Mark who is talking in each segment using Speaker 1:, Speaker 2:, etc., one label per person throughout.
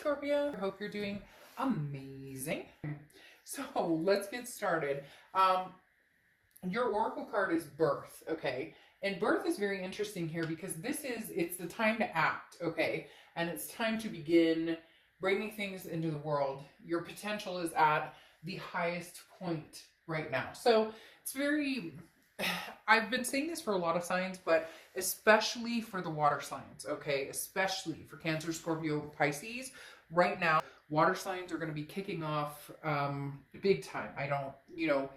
Speaker 1: Scorpio. I hope you're doing amazing. So let's get started. Your oracle card is birth, okay? And birth is very interesting here because it's the time to act, okay? And it's time to begin bringing things into the world. Your potential is at the highest point right now. So it's very, I've been saying this for a lot of signs, but especially for the water signs, okay? Especially for Cancer, Scorpio, Pisces. Right now, water signs are going to be kicking off big time. I don't,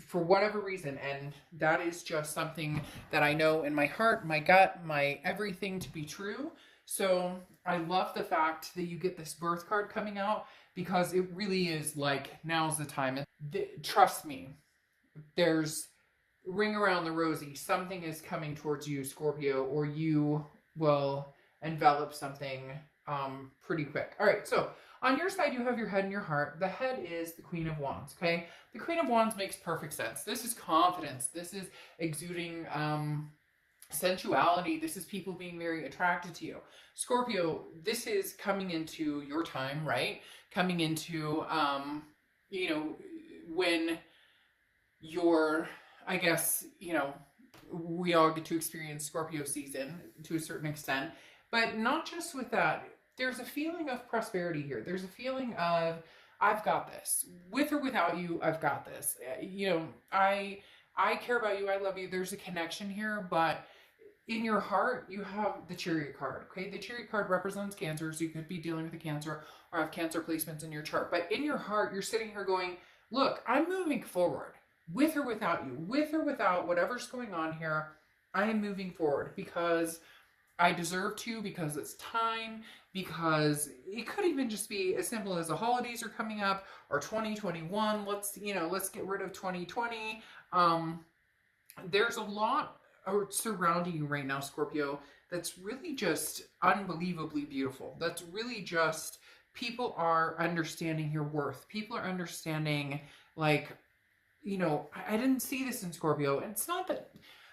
Speaker 1: for whatever reason, and that is just something that I know in my heart, my gut, my everything to be true. So I love the fact that you get this birth card coming out because it really is like, now's the time. Trust me, there's ring around the rosy. Something is coming towards you, Scorpio, or you will envelop something pretty quick. All right, so on your side, you have your head and your heart. The head is the Queen of Wands, okay? The Queen of Wands makes perfect sense. This is confidence. This is exuding sensuality. This is people being very attracted to you. Scorpio, this is coming into your time, right? Coming into, when you're, I guess, we all get to experience Scorpio season to a certain extent, but not just with that. There's a feeling of prosperity here. There's a feeling of, I've got this. With or without you, I've got this. I care about you. I love you. There's a connection here, but in your heart, you have the Chariot card, okay? The Chariot card represents Cancer, so you could be dealing with a Cancer or have Cancer placements in your chart. But in your heart, you're sitting here going, look, I'm moving forward. With or without you, with or without whatever's going on here, I am moving forward because I deserve to, because it's time, because it could even just be as simple as the holidays are coming up or 2021. Let's get rid of 2020. There's a lot surrounding you right now, Scorpio, that's really just unbelievably beautiful. That's really just, people are understanding your worth. People are understanding, like, I didn't see this in Scorpio. And it's not that,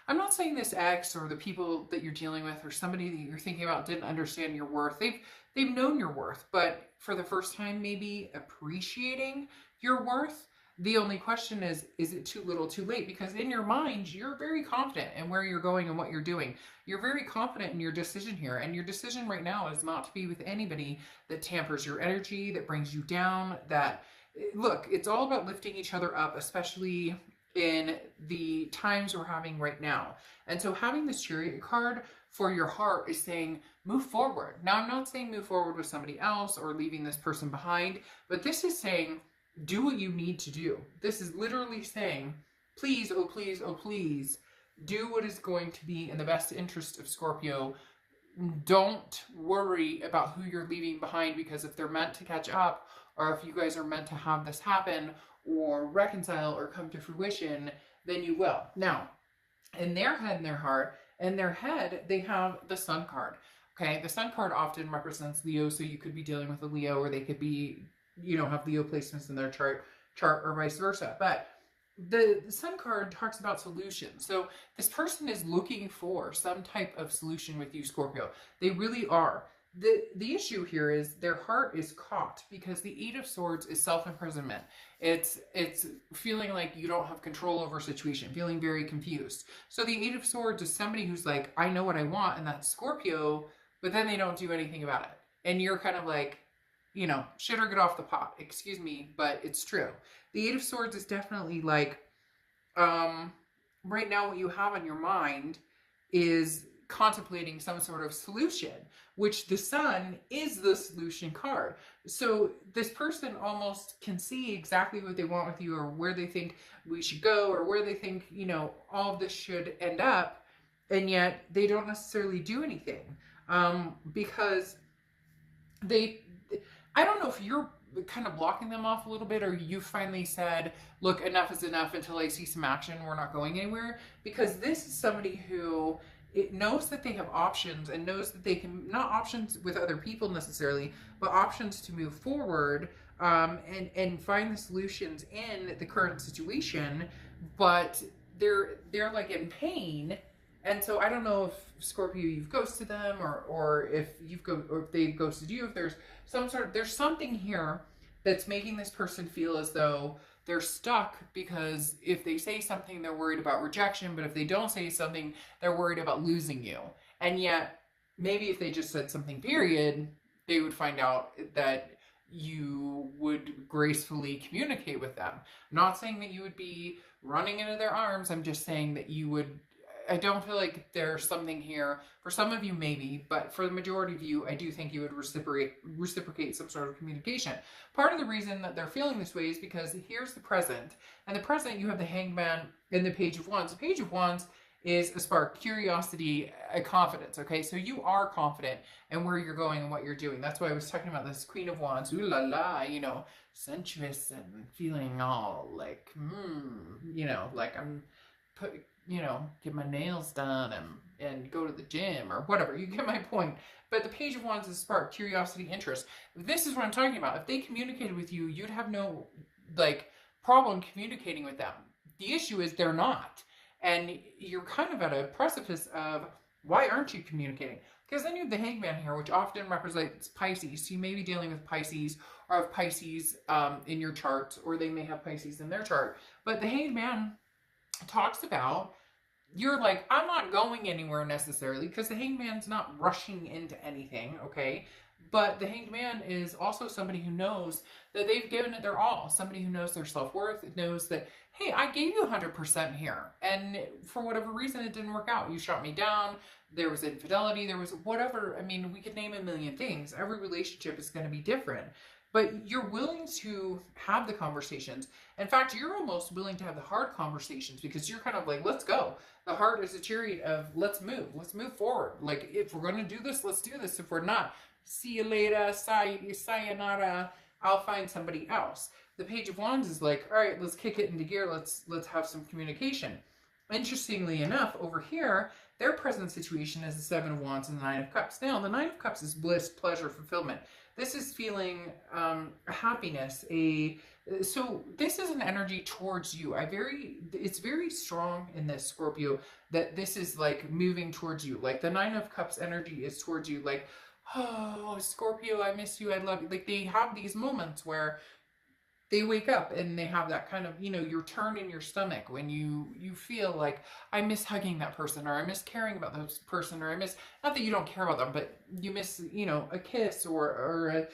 Speaker 1: I'm not saying this ex or the people that you're dealing with or somebody that you're thinking about didn't understand your worth. They've known your worth, but for the first time, maybe appreciating your worth. The only question is it too little too late? Because in your mind, you're very confident in where you're going and what you're doing. You're very confident in your decision here. And your decision right now is not to be with anybody that tampers your energy, that brings you down, that, look, it's all about lifting each other up, especially in the times we're having right now. And so having this Chariot card for your heart is saying, move forward. Now, I'm not saying move forward with somebody else or leaving this person behind, but this is saying, do what you need to do. This is literally saying, please, oh please, oh please, do what is going to be in the best interest of Scorpio. Don't worry about who you're leaving behind, because if they're meant to catch up, or if you guys are meant to have this happen or reconcile or come to fruition, then you will. Now, in their head and their heart, in their head, they have the Sun card. Okay, the Sun card often represents Leo, so you could be dealing with a Leo, or they could be, have Leo placements in their chart or vice versa. But the Sun card talks about solutions. So this person is looking for some type of solution with you, Scorpio. They really are. The issue here is their heart is caught because the Eight of Swords is self-imprisonment. It's feeling like you don't have control over a situation, feeling very confused. So the Eight of Swords is somebody who's like, I know what I want, and that's Scorpio, but then they don't do anything about it. And you're kind of like, shit or get off the pot. Excuse me, but it's true. The Eight of Swords is definitely like, right now what you have on your mind is contemplating some sort of solution, which the Sun is the solution card. So this person almost can see exactly what they want with you, or where they think we should go, or where they think, all of this should end up. And yet they don't necessarily do anything, because I don't know if you're kind of blocking them off a little bit, or you finally said, look, enough is enough. Until I see some action, we're not going anywhere. Because this is somebody who knows that they have options, and knows that they can, not options with other people necessarily, but options to move forward, and find the solutions in the current situation. But they're like in pain And so I don't know if Scorpio, you've ghosted them, or if or if they ghosted you, if there's there's something here that's making this person feel as though they're stuck, because if they say something, they're worried about rejection, but if they don't say something, they're worried about losing you. And yet, maybe if they just said something, period, they would find out that you would gracefully communicate with them. I'm not saying that you would be running into their arms. I'm just saying that you would. I don't feel like there's something here. For some of you, maybe, but for the majority of you, I do think you would reciprocate some sort of communication. Part of the reason that they're feeling this way is because here's the present. And the present, you have the Hanged Man and the Page of Wands. The Page of Wands is a spark, curiosity, a confidence, okay? So you are confident in where you're going and what you're doing. That's why I was talking about this Queen of Wands, ooh la la, you know, sensuous and feeling all like, you know, like I'm get my nails done and go to the gym or whatever. You get my point. But the Page of Wands is spark, curiosity, interest. This is what I'm talking about. If they communicated with you, you'd have no problem communicating with them. The issue is they're not. And you're kind of at a precipice of, why aren't you communicating? Because then you have the Hanged Man here, which often represents Pisces. So you may be dealing with Pisces, or have Pisces in your chart, or they may have Pisces in their chart. But the Hanged Man talks about, you're like, I'm not going anywhere necessarily, because the Hanged Man's not rushing into anything, okay? But the Hanged Man is also somebody who knows that they've given it their all. Somebody who knows their self-worth, knows that, hey, I gave you 100% here, and for whatever reason it didn't work out. You shot me down, there was infidelity, there was whatever. I mean, we could name a million things. Every relationship is going to be different. But you're willing to have the conversations. In fact, you're almost willing to have the hard conversations, because you're kind of like, let's go. The heart is a chariot of, let's move forward. Like, if we're going to do this, let's do this. If we're not, see you later, sayonara, I'll find somebody else. The Page of Wands is like, all right, let's kick it into gear. Let's have some communication. Interestingly enough, over here, their present situation is the Seven of Wands and the Nine of Cups. Now, the Nine of Cups is bliss, pleasure, fulfillment. This is feeling happiness. So this is an energy towards you. It's very strong in this, Scorpio, that this is like moving towards you. Like the Nine of Cups energy is towards you. Like, oh, Scorpio, I miss you. I love you. Like they have these moments where they wake up and they have that kind of, your turn in your stomach when you feel like, I miss hugging that person, or I miss caring about this person, or I miss, not that you don't care about them, but you miss, a kiss or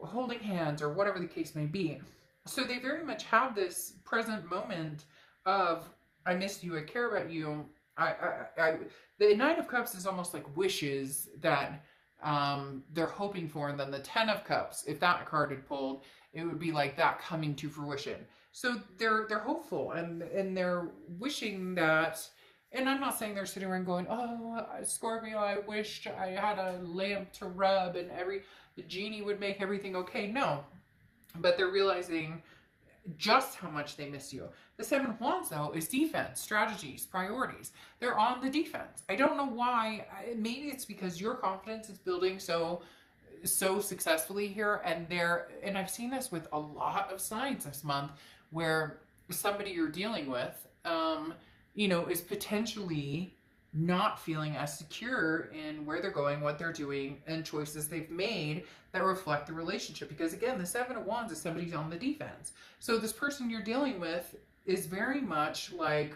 Speaker 1: holding hands, or whatever the case may be. So they very much have this present moment of, I miss you, I care about you. The Nine of Cups is almost like wishes that they're hoping for, and then the Ten of Cups, if that card had pulled, it would be like that coming to fruition. So they're hopeful, and they're wishing that. And I'm not saying they're sitting around going, oh, Scorpio, I wished I had a lamp to rub and the genie would make everything okay. No, but they're realizing just how much they miss you. The Seven of Wands, though, is defense, strategies, priorities. They're on the defense. I don't know why. Maybe it's because your confidence is building so successfully here, and I've seen this with a lot of signs this month, where somebody you're dealing with, is potentially not feeling as secure in where they're going, what they're doing, and choices they've made that reflect the relationship. Because again, the Seven of Wands is somebody's on the defense. So this person you're dealing with is very much like,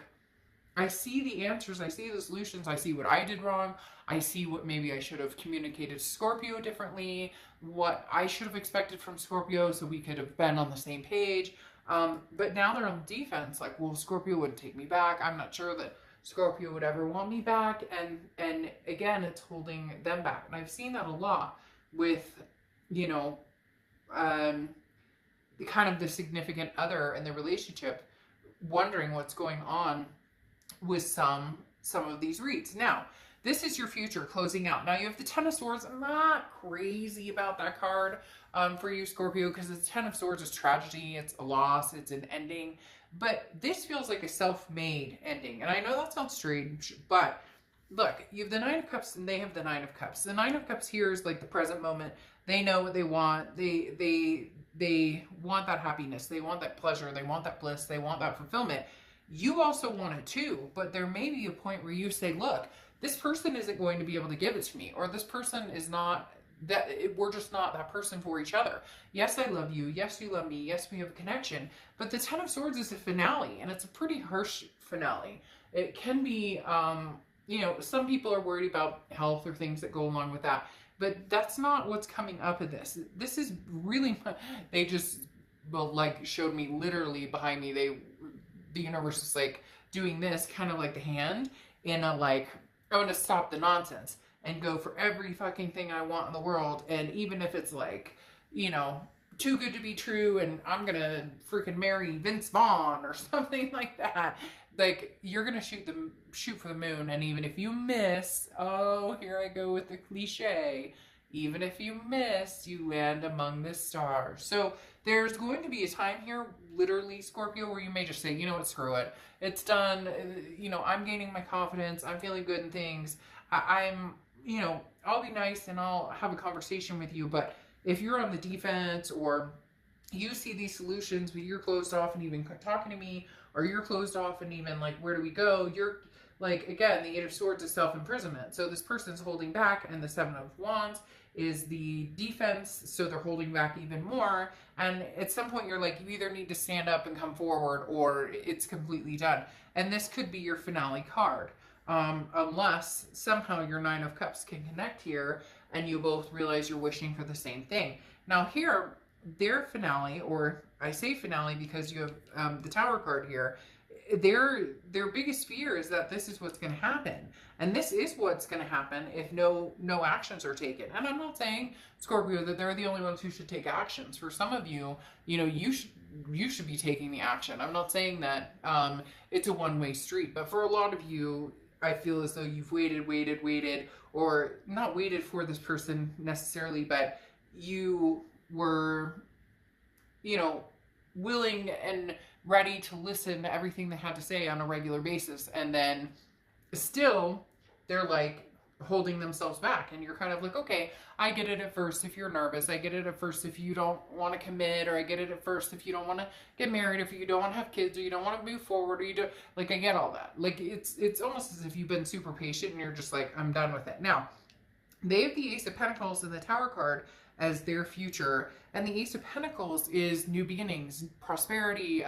Speaker 1: I see the answers, I see the solutions, I see what I did wrong, I see what maybe I should have communicated to Scorpio differently, what I should have expected from Scorpio so we could have been on the same page. But now they're on defense, like, well, Scorpio wouldn't take me back. I'm not sure that Scorpio would ever want me back. And again, it's holding them back. And I've seen that a lot with, kind of the significant other in the relationship, wondering what's going on with some of these reads. Now, this is your future closing out. Now you have the Ten of Swords. I'm not crazy about that card for you, Scorpio, because the Ten of Swords is tragedy, it's a loss, it's an ending. But this feels like a self-made ending. And I know that sounds strange, but look, you have the Nine of Cups and they have the Nine of Cups. The Nine of Cups here is like the present moment. They know what they want. They want that happiness. They want that pleasure. They want that bliss. They want that fulfillment. You also want it too, but there may be a point where you say, look, this person isn't going to be able to give it to me, or this person is not that, we're just not that person for each other. Yes, I love you. Yes, you love me. Yes, we have a connection. But the Ten of Swords is a finale, and it's a pretty harsh finale. It can be, you know, some people are worried about health or things that go along with that, but that's not what's coming up in this. This is really, they just, well, like, showed me literally behind me, the universe is like doing this, kind of like the hand, in a like, I want to stop the nonsense and go for every fucking thing I want in the world. And even if it's like, you know, too good to be true and I'm gonna freaking marry Vince Vaughn or something like that, like, you're gonna shoot for the moon. And even if you miss, oh, here I go with the cliche, even if you miss, you land among the stars. So there's going to be a time here, literally, Scorpio, where you may just say, you know what, screw it. It's done. You know, I'm gaining my confidence. I'm feeling good in things. I'm, you know, I'll be nice and I'll have a conversation with you. But if you're on the defense, or you see these solutions, but you're closed off and even talking to me, or you're closed off and even like, where do we go? You're like, again, the Eight of Swords is self-imprisonment. So this person's holding back, and the Seven of Wands is the defense, so they're holding back even more. And at some point you're like, you either need to stand up and come forward, or it's completely done. And this could be your finale card, unless somehow your Nine of Cups can connect here and you both realize you're wishing for the same thing. Now here, their finale, or I say finale because you have the Tower card here, their biggest fear is that this is what's going to happen. And this is what's going to happen if no actions are taken. And I'm not saying, Scorpio, that they're the only ones who should take actions. For some of you, you know, you should be taking the action. I'm not saying that it's a one-way street, but for a lot of you, I feel as though you've waited, or not waited for this person necessarily, but you were, you know, willing and ready to listen to everything they had to say on a regular basis, and then still they're like holding themselves back, and you're kind of like, okay, I get it at first if you're nervous, I get it at first if you don't want to commit, or I get it at first if you don't want to get married, if you don't want to have kids, or you don't want to move forward, or you don't, like, I get all that. Like, it's almost as if you've been super patient and you're just like, I'm done with it. Now, they have the Ace of Pentacles and the Tower card as their future, and the Ace of Pentacles is new beginnings, prosperity,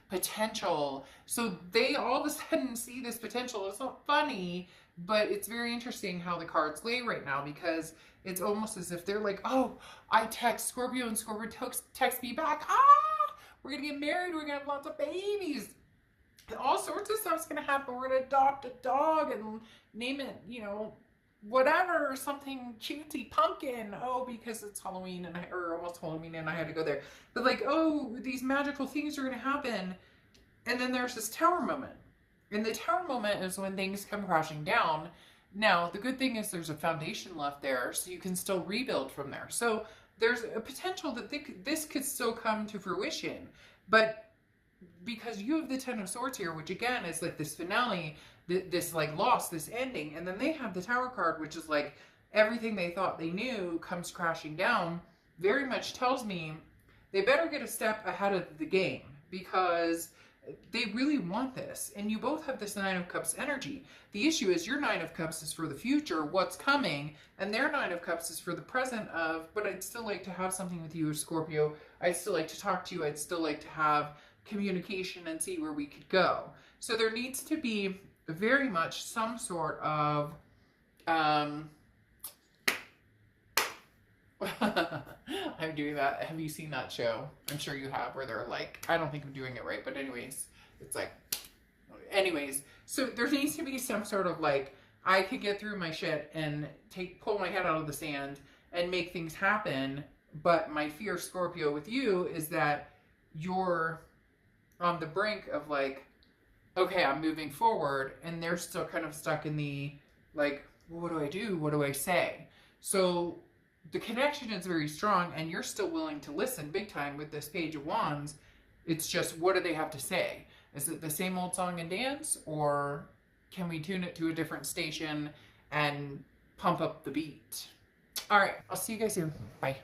Speaker 1: potential. So they all of a sudden see this potential. It's not funny, but it's very interesting how the cards lay right now, because it's almost as if they're like, oh, I text Scorpio and Scorpio text me back, we're gonna get married, we're gonna have lots of babies, all sorts of stuff's gonna happen, we're gonna adopt a dog and name it, you know, whatever, something cutesy, pumpkin, oh, because it's Halloween, and or almost Halloween, and I had to go there. But like, oh, these magical things are gonna happen. And then there's this Tower moment, and the Tower moment is when things come crashing down. Now, the good thing is there's a foundation left there, so you can still rebuild from there. So there's a potential that this could still come to fruition, but because you have the Ten of Swords here, which again is like this finale, this like loss, this ending, and then they have the Tower card, which is like everything they thought they knew comes crashing down, very much tells me they better get a step ahead of the game, because they really want this. And you both have this Nine of Cups energy. The issue is your Nine of Cups is for the future, what's coming, and their Nine of Cups is for the present of, but I'd still like to have something with you, Scorpio. I'd still like to talk to you. I'd still like to have communication and see where we could go. So there needs to be very much some sort of I'm doing that. Have you seen that show? I'm sure you have, where they're like, I don't think I'm doing it right, but anyways, it's like, anyways, so there needs to be some sort of like, I could get through my shit and pull my head out of the sand and make things happen, but my fear, Scorpio, with you is that you're on the brink of like, okay, I'm moving forward, and they're still kind of stuck in the like, well, what do I do? What do I say? So the connection is very strong, and you're still willing to listen big time with this Page of Wands. It's just, what do they have to say? Is it the same old song and dance, or can we tune it to a different station and pump up the beat? All right, I'll see you guys soon. Bye.